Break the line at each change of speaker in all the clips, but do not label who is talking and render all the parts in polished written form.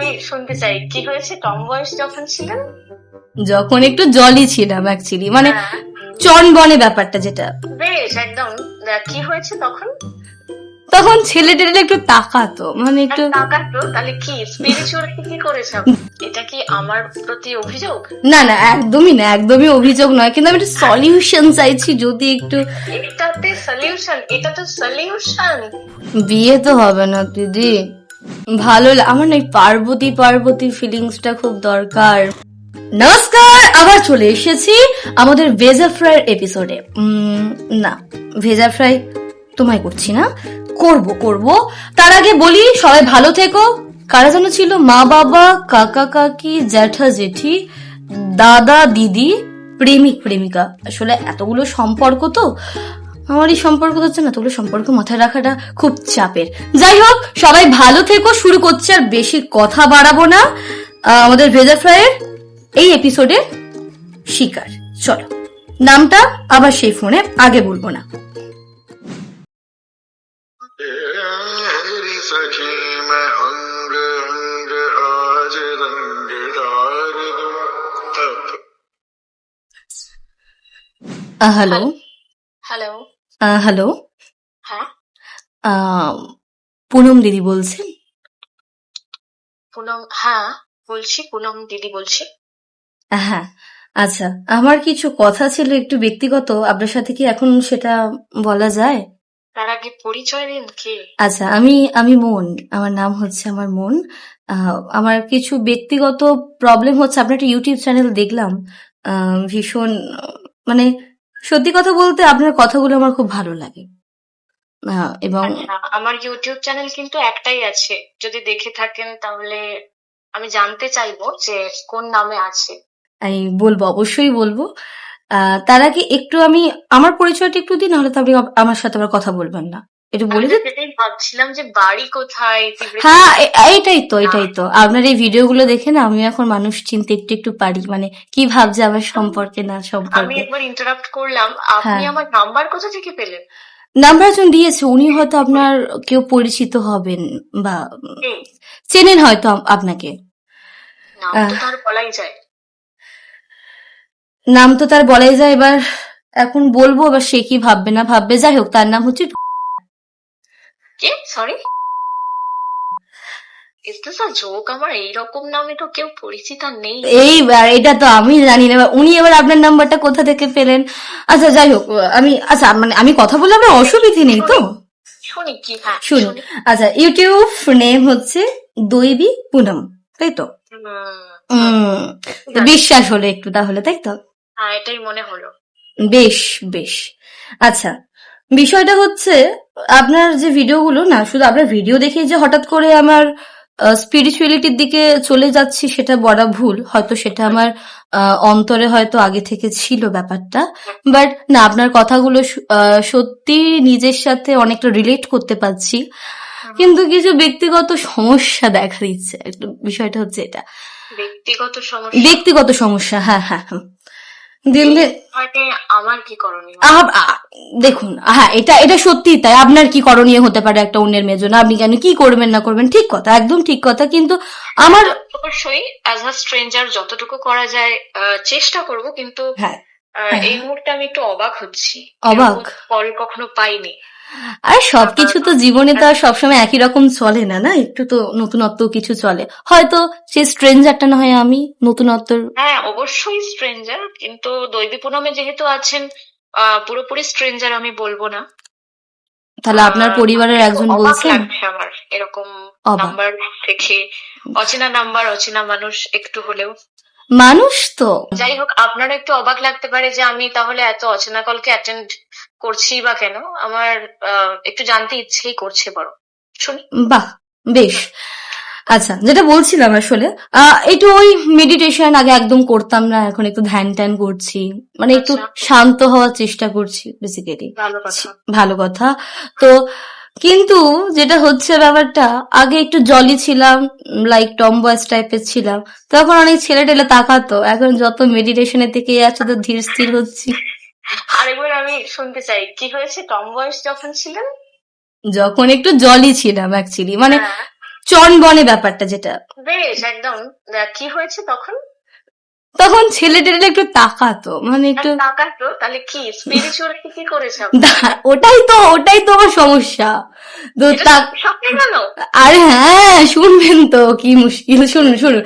আমি শুনতে চাই কি হয়েছে কম বয়স যখন ছিলেন।
যখন একটু জলই ছিলাম অ্যাকচুয়ালি, মানে
হ্যাঁ,
চনবনে ব্যাপারটা যেটা,
বেশ একদম। কি হয়েছে তখন?
তখন ছেলে টেলে একটু তাকাতো, মানে একটু
তাকাতো? তাহলে কি স্পিরিচুয়ালিটি কি করেছে আপনি? এটা কি আমার প্রতি অভিযোগ?
না না, একদমই না, একদমই অভিযোগ নয়, কিন্তু আমি একটু সলিউশন চাইছি, যদি একটু।
এটাতে সলিউশন? এটা তো সলিউশন।
বিয়ে তো হবে না দিদি, আমার না এই পার্বতী পার্বতী ফিলিংসটা খুব দরকার। নমস্কার, আবার চলে এসেছি আমাদের ভেজা ফ্রাইয়ের এপিসোডে। না, ভেজা ফ্রাই তোমায় করছি না, করব করব। তার আগে বলি সবাই ভালো থেকো। কারা যেন ছিল, মা বাবা, কাকা কাকি, জ্যাঠা জেঠি, দাদা দিদি, প্রেমিক প্রেমিকা। আসলে এতগুলো সম্পর্ক তো, আমার এই সম্পর্ক হচ্ছে না, এতগুলো সম্পর্ক মাথায় রাখাটা খুব চাপের। যাই হোক, সবাই ভালো থেকো। শুরু করছে, আর বেশি কথা বাড়াবো না। আমাদের ভেজা ফ্রাইয়ের এই এপিসোডে শিকার। চলো, নামটা আবার সেই ফোনে আগে বলবো না।
तेरी सखी मैं अंग अंग आज रंगदार दूं तब।
Hello
hello.
হ্যালো,
হ্যাঁ,
পুনম দিদি বলছেন?
পুনম? হ্যাঁ বলছি, পুনম দিদি বলছি।
হ্যাঁ, আচ্ছা, আমার কিছু কথা ছিল একটু ব্যক্তিগত, আপনার সাথে কি এখন সেটা বলা যায়?
তার আগে পরিচয় দিন কি?
আচ্ছা, আমি মন, আমার নাম হচ্ছে আমার মন। আমার কিছু ব্যক্তিগত প্রবলেম হচ্ছে। আপনার একটা ইউটিউব চ্যানেল দেখলাম, ভীষণ, মানে সত্যি কথা বলতে আপনার কথাগুলো আমার খুব ভালো লাগে। এবং
আচ্ছা, আমার ইউটিউব চ্যানেল কিন্তু একটাই আছে, যদি দেখে থাকেন তাহলে আমি জানতে চাইবো যে কোন নামে আছে।
আমি বলবো, অবশ্যই বলবো। তার আগে একটু আমি আমার পরিচয়টা একটু দিই, নাহলে তো আপনি আমার সাথে আবার কথা বলবেন না। একটু বলে
আমি
দিন।
সেটাই ভাবছিলাম যে বাড়ি কোথায়।
হ্যাঁ, এটাই তো আপনার এই ভিডিওগুলো দেখে না, আমি এখন মানুষ চিনতে একটু একটু পারি, মানে কি ভাবছে আমার সম্পর্কে না
আমি
সম্পর্কে।
একবার ইন্টারাপ্ট করলাম, আপনি
হ্যাঁ,
আমার নাম্বার কোথা থেকে পেলেন?
নাম্বার একজন দিয়েছে, উনি হয়তো আপনার কেউ পরিচিত হবেন, বা
কে?
চেনেন হয়তো আপনাকে।
নাম তো
আহ,
তার বলাই যায়।
নাম তো তার বলাই যায়, এবার এখন বলবো, এবার সে কি ভাববে না ভাববে। যাই হোক, তার নাম হচ্ছে
কে? Sorry, is this a joke? আমার এইরকম নামে তো কেউ পরিচিত নেই।
এইবার এটা তো আমি জানি না, এবার উনি এবার আপনার নাম্বারটা কোথা থেকে পেলেন। আচ্ছা যাই হোক, আচ্ছা, মানে আমি কথা বলে আপনার অসুবিধে নেই তো?
শুনি কি? হ্যাঁ
শুনি।
শুনি।
আচ্ছা, ইউটিউব নেম হচ্ছে দৈবী পুনম, তাই তো? তো বিশ্বাস হলো একটু তাহলে, তাই তো?
হ্যাঁ, এটাই মনে হলো।
বেশ বেশ। আচ্ছা, বিষয়টা হচ্ছে, আপনার যে ভিডিওগুলো না, শুধু আপনার ভিডিও দেখেই যে হঠাৎ করে আমার স্পিরিচুয়ালিটির দিকে চলে যাচ্ছি, সেটা বলা ভুল। হয়তো সেটা আমার অন্তরে হয়তো আগে থেকে ছিল ব্যাপারটা, বাট না, আপনার কথাগুলো সত্যি নিজের সাথে অনেকটা রিলেট করতে পারছি, কিন্তু কিছু ব্যক্তিগত সমস্যা দেখা দিচ্ছে। একটু বিষয়টা হচ্ছে এটা,
ব্যক্তিগত সমস্যা?
ব্যক্তিগত সমস্যা, হ্যাঁ হ্যাঁ হ্যাঁ। দিন দিন
হয়তো আমার কি করণীয়?
দেখুন, হ্যাঁ, এটা এটা সত্যি তাই। আপনার কি করণীয় হতে পারে একটা অন্যের মেয়ের জন্য? আপনি কেন কি করবেন না করবেন, ঠিক কথা, একদম ঠিক কথা, কিন্তু আমার
অবশ্যই অ্যাজ আ স্ট্রেঞ্জার যতটুকু করা যায় চেষ্টা করব, কিন্তু
হ্যাঁ
এই মুহূর্তে আমি একটু অবাক হচ্ছি।
অবাক।
কল কখনো পাইনি।
আর সবকিছু তো জীবনে তো আর সবসময় একই রকম চলে না, না, একটু তো নতুনত্ব কিছু চলে। হয়তো সেই স্ট্রেঞ্জারটা না হয় আমি, নতুনত্ব।
হ্যাঁ অবশ্যই স্ট্রেঞ্জার, কিন্তু দৈবী পুনমে যেহেতু আছেন, পুরোপুরি স্ট্রেঞ্জার আমি বলবো না।
তাহলে আপনার পরিবারের
একটু
একজন
অবাক
বলছেন?
লাগছে আমার এরকম
অবাক
নাম্বার দেখে। অচেনা নাম্বার, অচেনা মানুষ, একটু হলেও।
মানুষ তো।
যাই হোক, আপনার একটু অবাক লাগতে পারে যে আমি তাহলে এত অচেনা কলকে অ্যাটেন্ড করছি বা কেন। আমার একটু জানতে ইচ্ছেই করছে বড়। শুনি।
বাহ, বেশ। আচ্ছা, যেটা বলছিলাম আসলে, একটু ওই মেডিটেশন আগে একদম করতাম না, এখন একটু ধ্যান ট্যান করছি, মানে একটু শান্ত হওয়ার চেষ্টা করছি বেসিক্যালি।
ভালো কথা।
ভালো কথা। তো কিন্তু যেটা হচ্ছে ব্যাপারটা, আগে একটু জলি ছিলাম, লাইক টম বয়েস টাইপের ছিলাম, তখন অনেক ছেলে টেলে তাকাতো। এখন যত মেডিটেশনের দিকে যাচ্ছে তো ধীর স্থির হচ্ছি।
আরেকবার আমি শুনতে চাই, কি হয়েছে কম বয়স যখন ছিলেন?
যখন একটু জলি ছিলাম অ্যাকচুয়ালি, মানে চনবনে ব্যাপারটা যেটা।
বেশ একদম। কি হয়েছে তখন?
তখন ছেলে টেলে একটু তাকাতো, মানে
আর
একটু
তাকাতো তাহলে কি স্পিরিচুয়ালিটি কি করেছে আপনি?
ওটাই তো আমার সমস্যা। তো
এটা
তা
স্বপ্নে গেল?
আরে হ্যাঁ, শুনবেন তো কি মুশকিল, শুনুন শুনুন।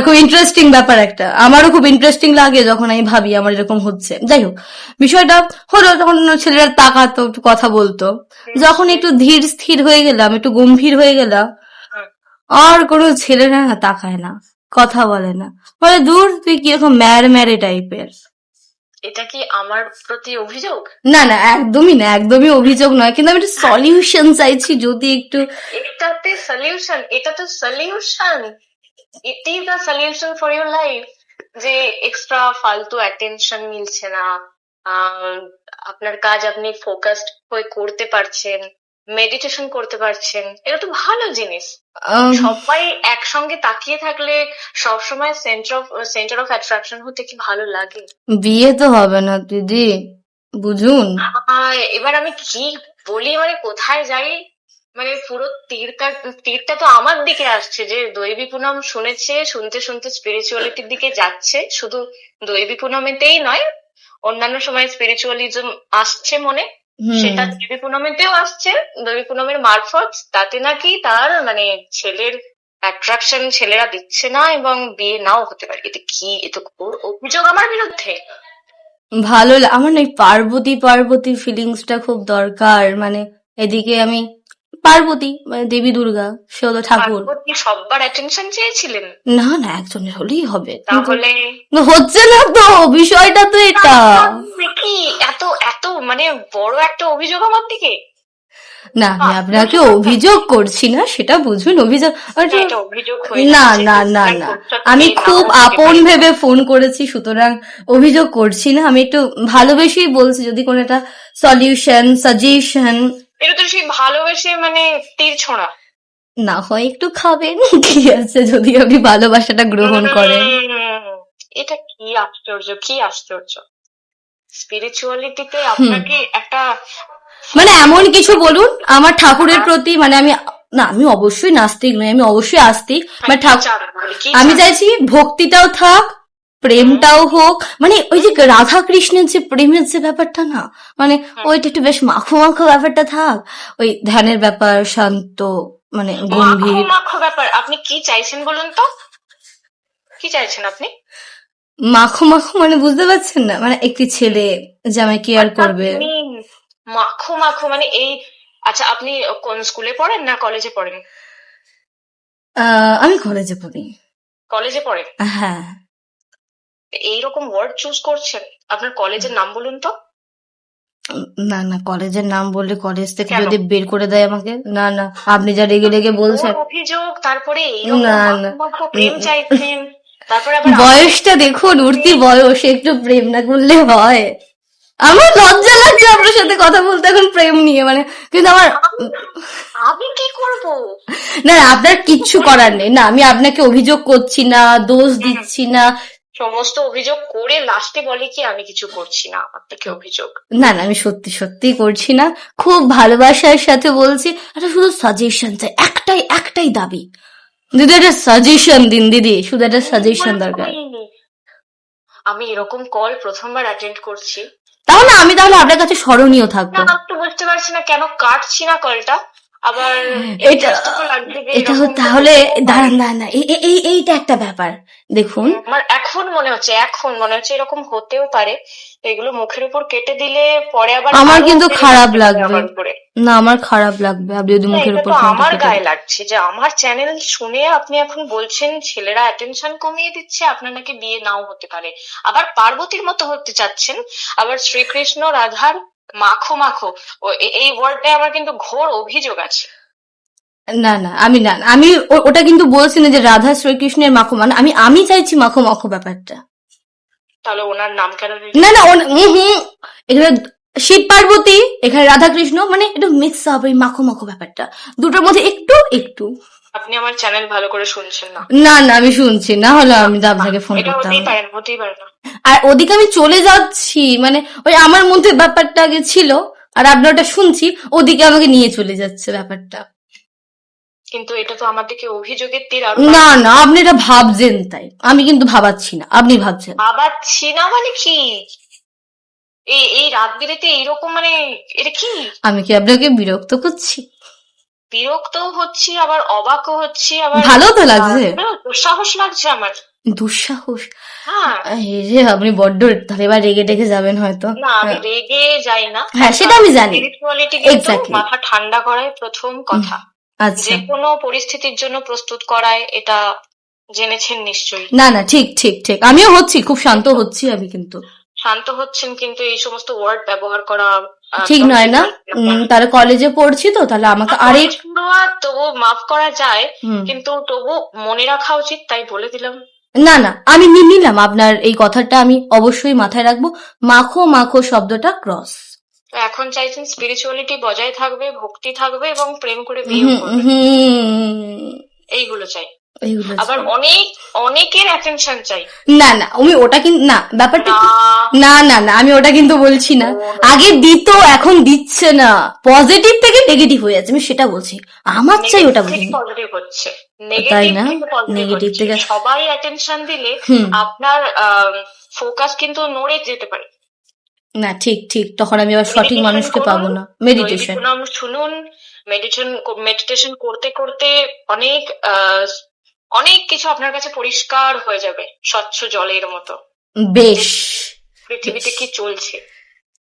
খুব ইন্টারেস্টিং ব্যাপার একটা, আমারও খুব ইন্টারেস্টিং লাগে যখন আমি ভাবি আমার এরকম হচ্ছে। যাই হোক, বিষয়টা হলো তখন ছেলেরা তাকাতো, একটু কথা বলতো। যখন একটু ধীর স্থির হয়ে গেলাম, একটু গম্ভীর হয়ে গেলাম,
হুম।
আর কোনো ছেলেরা না তাকায় না, কথা বলে না, বলে দূর তুই কিরকম ম্যারে ম্যারে টাইপের।
এটা কি আমার প্রতি অভিযোগ?
না না, একদমই না, একদমই অভিযোগ নয়, কিন্তু আমি একটা সলিউশন চাইছি, যদি একটু।
এটাতে সলিউশন? এটা তো solution. It is a solution for your life. যে এক্সট্রা ফালতু অ্যাটেনশন মিলছে না, আহ, আপনার কাজ আপনি ফোকাসড হয়ে করতে পারছেন, মেডিটেশন করতে পারছেন, এটা তো ভালো জিনিস। সবাই একসঙ্গে তাকিয়ে থাকলে সবসময় সেন্টার অফ অ্যাট্রাকশন হতে কি ভালো লাগে?
বিয়ে তো হবে না দিদি, বুঝুন।
এবার আমি কি বলি, মানে কোথায় যাই, মানে পুরো তীরটা তো আমার দিকে আসছে, যে দৈবী পুনম শুনতে শুনতে স্পিরিচুয়ালিটির দিকে যাচ্ছে। শুধু দৈবী পুনমেতেই নয়, অন্যান্য সময় স্পিরিচুয়ালিজম আসছে মনে, সেটা দৈবী পুনমেতেও আসছে। দৈবী পুনমের মারফত তাতে নাকি তার মানে ছেলের অ্যাট্রাকশন ছেলেরা দিচ্ছে না এবং বিয়ে নাও হতে পারে। এটা কি, এ তো ঘোর অভিযোগ আমার বিরুদ্ধে।
আমার না এই পার্বতী পার্বতী ফিলিংসটা খুব দরকার, মানে এদিকে আমি পার্বতী মানে দেবী দুর্গা, সে হলো ঠাকুর।
পার্বতী সব্বার অ্যাটেনশন চেয়েছিলেন?
না না, একজনের হলেই হবে, কিন্তু
তাহলে
হচ্ছে না তো, বিষয়টা তো এটা।
কি এত এত মানে বড় একটা অভিযোগ আমার দিকে?
না, আমি আপনাকে অভিযোগ করছি না, সেটা বুঝুন। অভিযোগ
এটা অভিযোগ হয়ে
না
যাচ্ছে।
না না না, আমি খুব আপন ভেবে ফোন করেছি, সুতরাং অভিযোগ করছি না। আমি একটু ভালোবেসেই বলছি, যদি কোনো একটা সলিউশন সাজেশন।
এটা তো সেই ভালোবেসে মানে তীর ছোঁড়া।
না হয় একটু খাবেন, কি আছে, যদি আপনি ভালোবাসাটা গ্রহণ করেন।
এটা কি আশ্চর্য, কি আশ্চর্য! স্পিরিচুয়ালিটিতে আপনাকে একটা
মানে এমন কিছু বলুন আমার ঠাকুরের প্রতি, মানে আমি অবশ্যই নাস্তিক নই, আমি অবশ্যই আস্তিক। মানে আমি চাইছি ভক্তিটাও থাক, প্রেমটাও হোক, মানে ওই যে রাধা কৃষ্ণের যে প্রেমের যে ব্যাপারটা না, মানে ওইটা একটু বেশ মাখো মাখো ব্যাপারটা থাক, ওই ধ্যানের ব্যাপার, শান্ত মানে গম্ভীর।
মাখো ব্যাপার আপনি কি চাইছেন বলুন তো? কি চাইছেন আপনি?
মাখো মাখো মানে বুঝতে পারছেন না, মানে একটি ছেলে যে আমায় কেয়ার করবে।
মাখো মাখো মানে এই, আচ্ছা আপনি কোন স্কুলে পড়েন না কলেজে পড়েন?
আমি কলেজে পড়ি।
কলেজে পড়েন?
হ্যাঁ।
এইরকম ওয়ার্ড চুজ করছেন? আপনার কলেজের নাম বলুন তো।
না না, কলেজের নাম বললে কলেজ থেকে যদি বের করে দেয় আমাকে। না না, আপনি যা রেগে রেগে বলছেন।
অভিযোগ, তারপরে
না না,
প্রেম চাইছেন, তারপরে আবার
বয়সটা দেখুন, উঠতি বয়স, একটু প্রেম না করলে হয়? আমার লজ্জা লাগছে আপনার সাথে কথা বলতে এখন প্রেম নিয়ে, মানে কিন্তু আমার।
আমি কি করব?
না, আপনার কিচ্ছু করার নেই। না, আমি আপনাকে অভিযোগ করছি না, দোষ দিচ্ছি না।
সমস্ত অভিযোগ করে লাস্টে বলে কি আমি কিছু করছি না, আমার থেকে অভিযোগ।
না না, আমি সত্যি সত্যি করছি না, খুব ভালোবাসার সাথে বলছি। একটা শুধু সাজেশন চাই, একটাই দাবি, দিদি একটা সাজেশন দিন, দিদি শুধু একটা সাজেশন দরকার।
আমি এরকম কল প্রথমবার অ্যাটেন্ড করছি,
তাহলে আমি আপনার কাছে স্মরণীয় থাকবো।
না তো বুঝতে পারছি না কেন কাটছি না কলটা। আবার
এটা তাহলে দাঁড়ান দাঁড়ান, এইটা একটা ব্যাপার দেখুন।
আমার এখন মনে হচ্ছে এরকম হতেও পারে, এগুলো মুখের উপর কেটে দিলে পরে আবার
আমার কিন্তু খারাপ লাগবে। না, আমার খারাপ লাগবে আপনি যদি মুখের উপর।
আমার গায়ে লাগছে যে আমার চ্যানেল শুনে আপনি এখন বলছেন ছেলেরা অ্যাটেনশন কমিয়ে দিচ্ছে, আপনার নাকি বিয়ে নাও হতে পারে, আবার পার্বতীর মতো হতে চাচ্ছেন, আবার শ্রীকৃষ্ণ রাধার মাখো মাখো, এই ওয়ার্ডে আমার কিন্তু ঘোর অভিযোগ আছে।
না না, আমি ওটা কিন্তু বলছি না যে রাধা শ্রীকৃষ্ণের মাখো, মানে আমি চাইছি মাখো মাখো ব্যাপারটা।
তাহলে ওনার নাম কেন?
না না, এখানে শিব পার্বতী, এখানে রাধা কৃষ্ণ, মানে একটু মিক্স আপ, এই মাখো মাখো ব্যাপারটা দুটোর মধ্যে একটু একটু।
আপনি আমার চ্যানেল ভালো করে শুনছেন না?
না না, আমি শুনছি, না হলে আমি তো আপনাকে ফোন করতাম।
হতেই পারে না।
আর ওদিকে আমি চলে যাচ্ছি, মানে ওই আমার মধ্যে ব্যাপারটা আগে ছিল, আর আপনার ওটা শুনছি, ওদিকে আমাকে নিয়ে চলে যাচ্ছে ব্যাপারটা।
কিন্তু এটা তো আমার দিকে অভিযোগের তীর। আর
না না, আপনি এটা ভাবছেন তাই, আমি কিন্তু ভাবাচ্ছি না, আপনি ভাবছেন।
ভাবাচ্ছি না মানে কি? এই এই রাত বিরেতে এইরকম মানে এটা কি?
আমি কি আপনাকে বিরক্ত করছি?
বিরক্ত হচ্ছি, আবার অবাকও হচ্ছি, আবার
ভালো তো লাগছে।
দুঃসাহস লাগছে আমার।
দুঃসাহস?
হ্যাঁ,
এই যে আপনি বড্ড তাহলে এবার রেগে টেগে যাবেন হয়তো।
না আমি রেগে যাই না।
হ্যাঁ, সেটা আমি জানি।
স্পিরিচুয়ালিটি কিন্তু
Exactly.
মাথা ঠান্ডা করায় প্রথম কথা,
আচ্ছা,
যে কোনো পরিস্থিতির জন্য প্রস্তুত করায়, এটা জেনেছেন নিশ্চয়ই।
না না, ঠিক ঠিক ঠিক, আমিও হচ্ছি, খুব শান্ত হচ্ছি আমি, কিন্তু
শান্ত হচ্ছেন, কিন্তু এই সমস্ত ওয়ার্ড ব্যবহার করা
ঠিক
একদম
নয় না। তাহলে কলেজে পড়ছি তো, তাহলে আমাকে আরেক
তবু মাফ করা যায়,
হুম।
কিন্তু তবু মনে রাখা উচিত, তাই বলে দিলাম।
না না, আমি নিলাম আপনার এই কথাটা, আমি অবশ্যই মাথায় রাখবো। মাখো মাখো শব্দটা ক্রস।
তো এখন চাইছেন স্পিরিচুয়ালিটি বজায় থাকবে, ভক্তি থাকবে এবং প্রেম করে বিয়ে করবে, এইগুলো চাই।
এইগুলো
আবার অনেকের অ্যাটেনশন চাই।
না না, আমি ওটা কিন্তু না, ব্যাপারটা না না না, আমি ওটা কিন্তু বলছি না। আগে দিত, এখন দিচ্ছে না, পজিটিভ থেকে নেগেটিভ হয়ে যাচ্ছে, আমি সেটা বলছি। আমার চাই ওটা বলি,
পজিটিভ হচ্ছে,
তাই না?
নেগেটিভ
নেগেটিভ থেকে
সবাই অ্যাটেনশন দিলে আপনার ফোকাস কিন্তু নড়ে যেতে পারে।
না, ঠিক ঠিক, তখন আমি আবার সঠিক মানুষকে পাবো না। মেডিটেশন
শুনুন, মেডিটেশন করতে করতে অনেক অনেক কিছু আপনার কাছে পরিষ্কার হয়ে যাবে, স্বচ্ছ জলের মতো।
বেশ,
পৃথিবীতে কি চলছে,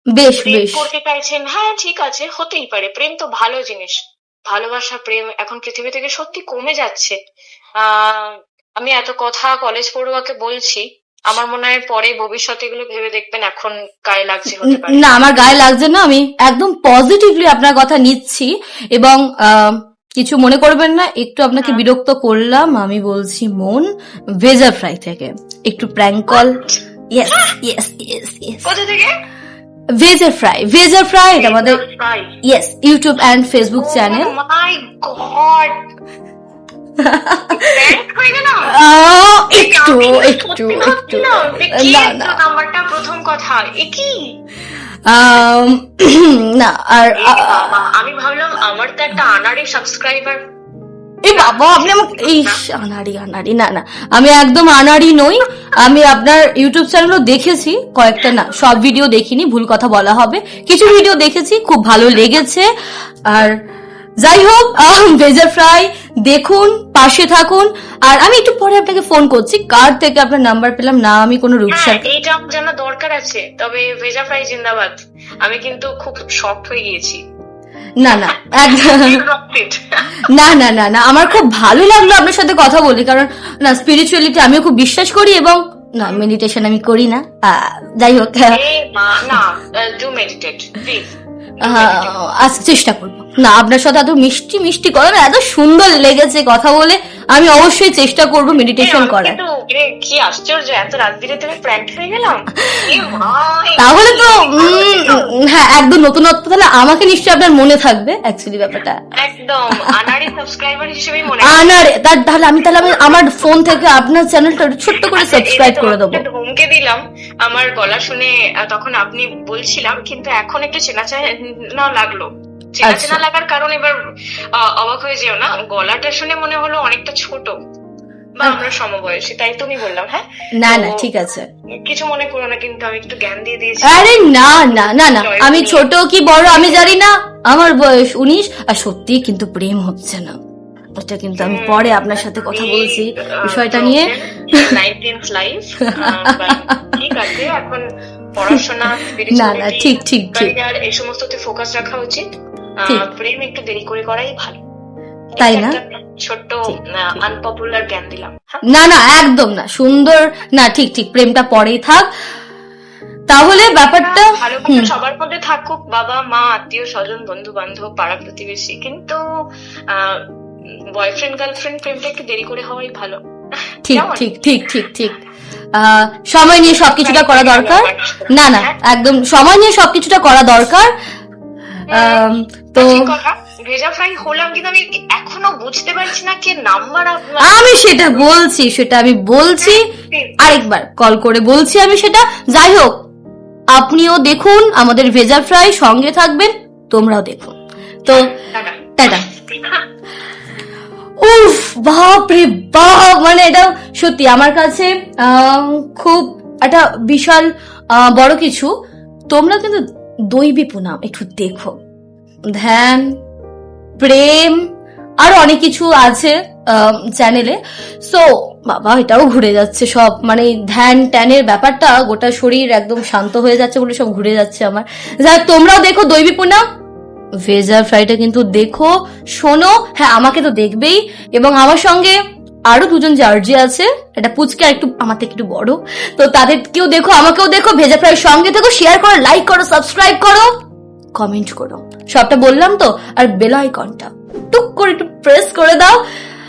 বেশ
প্রেম
বেশ,
করতে চাইছেন, হ্যাঁ ঠিক আছে, হতেই পারে, প্রেম তো ভালো জিনিস। ভালোবাসা, প্রেম এখন পৃথিবী থেকে সত্যি কমে যাচ্ছে। আমি এত কথা কলেজ পড়ুয়াকে বলছি, আমার মনে হয় পরে ভবিষ্যতে এগুলো ভেবে দেখবেন, এখন গায়ে লাগছে হতে পারে।
না, আমার গায়ে লাগছে না, আমি একদম পজিটিভলি আপনার কথা নিচ্ছি। এবং কিছু মনে করবেন না, একটু আপনাকে বিরক্ত করলাম, আমি বলছি মন ভেজা ফ্রাই থেকে, একটু prank call. Yes yes yes yes,
কোথা থেকে?
ভেজা ফ্রাই এটা আমাদের yes YouTube and Facebook channel.
My god,
একটু একটু একটু না না,
নাম্বারটা প্রথম কথা এ কি?
না আর
আমি ভাবলাম আমার তো একটা আনাড়ি সাবস্ক্রাইবার।
এই বাবা, আপনি আমাকে এই আনাড়ি আনাড়ি, না না, আমি একদম আনাড়ি নই। আমি আপনার ইউটিউব চ্যানেলও দেখেছি কয়েকটা, না সব ভিডিও দেখিনি, ভুল কথা বলা হবে, কিছু ভিডিও দেখেছি, খুব ভালো লেগেছে। আর যাই হোক, ভেজা ফ্রাই দেখুন, পাশে থাকুন। আর আমি একটু পরে আপনাকে ফোন করছি, কার থেকে আপনার নাম্বার পেলাম না, আমি কোনো রূপসার
এইটা জানা দরকার আছে। তবে ভেজা ফ্রাই জিন্দাবাদ, আমি কিন্তু খুব শক্ট হয়ে গিয়েছি।
না না না না না না, আমার খুব ভালো লাগলো আপনার সাথে কথা বলি, কারণ না স্পিরিচুয়ালিটি আমিও খুব বিশ্বাস করি, এবং না মেডিটেশন আমি করি না। যাই হোক,
না ডু মেডিটেট প্লিজ,
আজ চেষ্টা করবো। না, আপনার সাথে এত মিষ্টি মিষ্টি কথা, এত সুন্দর লেগেছে কথা বলে, আমি অবশ্যই চেষ্টা করবো মেডিটেশন করার।
কি আশ্চর্য, এত রাত দিনে তুমি প্র্যাঙ্ক হয়ে গেলাম।
তাহলে তো হ্যাঁ, একদম নতুনত্ব, তাহলে আমাকে নিশ্চয়ই আপনার মনে থাকবে অ্যাকচুয়ালি ব্যাপারটা,
একদম আনাড়ি সাবস্ক্রাইবার হিসেবে মনে
তাহলে আমি আমার ফোন থেকে আপনার চ্যানেলটা ছোট্ট করে সাবস্ক্রাইব করে দেবো।
ধমকে দিলাম আমার গলা শুনে, তখন আপনি বলছিলাম, কিন্তু এখন একটু চেনা চেনা লাগলো। চেনা লাগার কারণ এবার অবাক হয়ে যেও না, গলাটা শুনে মনে হলো অনেকটা ছোট বা আমরা সমবয়সী, তাই তুমি বললাম। হ্যাঁ,
না না, ঠিক আছে,
কিছু মনে করো না, কিন্তু আমি একটু জ্ঞান দিয়ে দিয়েছি।
আরে না না না না, আমি ছোট কি বড় আমি জানি না, আমার বয়স 19, আর সত্যি কিন্তু প্রেম হচ্ছে না, এটা কিন্তু আমি পরে আপনার সাথে কথা বলছি বিষয়টা নিয়ে।
19th লাইফ, ঠিক আছে, এখন পড়াশোনা,
না না, ঠিক ঠিক ঠিক,
এই সমস্ততে ফোকাস রাখা উচিত। প্রেম একটু দেরি করে করাই ভালো,
তাই না?
ছোট্ট আনপপুলার জ্ঞান দিলাম।
না না, একদম না, সুন্দর না, ঠিক ঠিক, প্রেমটা পরেই থাক তাহলে, ব্যাপারটা
সবার মধ্যে থাকুক, বাবা মা, আত্মীয় স্বজন, বন্ধু বান্ধব, পাড়া প্রতিবেশী, কিন্তু বয়ফ্রেন্ড গার্লফ্রেন্ড প্রেমটা একটু দেরি করে হওয়াই ভালো।
ঠিক ঠিক ঠিক ঠিক ঠিক, সময় নিয়ে সবকিছুটা করা দরকার। না না, একদম সময় নিয়ে সবকিছুটা করা দরকার। তো
ভেজা ফ্রাই হলাম, কিন্তু আমি এখনো বুঝতে পারছি না কে নাম্বার।
আমি সেটা বলছি, আরেকবার কল করে বলছি আমি সেটা। যাই হোক, আপনিও দেখুন আমাদের ভেজা ফ্রাই, সঙ্গে থাকবেন, তোমরাও দেখুন। তো টাটা। উফ, বাপ রে বাপ, মানে এটা সত্যি আমার কাছে খুব একটা বিশাল বড় কিছু। তোমরা কিন্তু দৈবী পুনাম একটু দেখো, ধ্যান, প্রেম, আর অনেক কিছু আছে চ্যানেলে। সো বাবা এটাও ঘুরে যাচ্ছে সব, মানে ধ্যান ট্যানের ব্যাপারটা, গোটা শরীর একদম শান্ত হয়ে যাচ্ছে বলে সব ঘুরে যাচ্ছে আমার। যাক তোমরাও দেখো দৈবী পুনাম, ভেজা ফ্রাইটা কিন্তু দেখো, শোনো। হ্যাঁ আমাকে তো দেখবেই, এবং আমার সঙ্গে আরো দুজন জার্জি আছে, এটা পুচকে আর একটু আমার থেকে একটু বড়, তো তাদেরকেও দেখো, আমাকেও দেখো। ভেজা ফ্রাইয়ের সঙ্গে থেকো, শেয়ার করো, লাইক করো, সাবস্ক্রাইব করো, কমেন্ট করো, সবটা বললাম তো। আর বেল আইকনটা টুক করে একটু প্রেস করে দাও,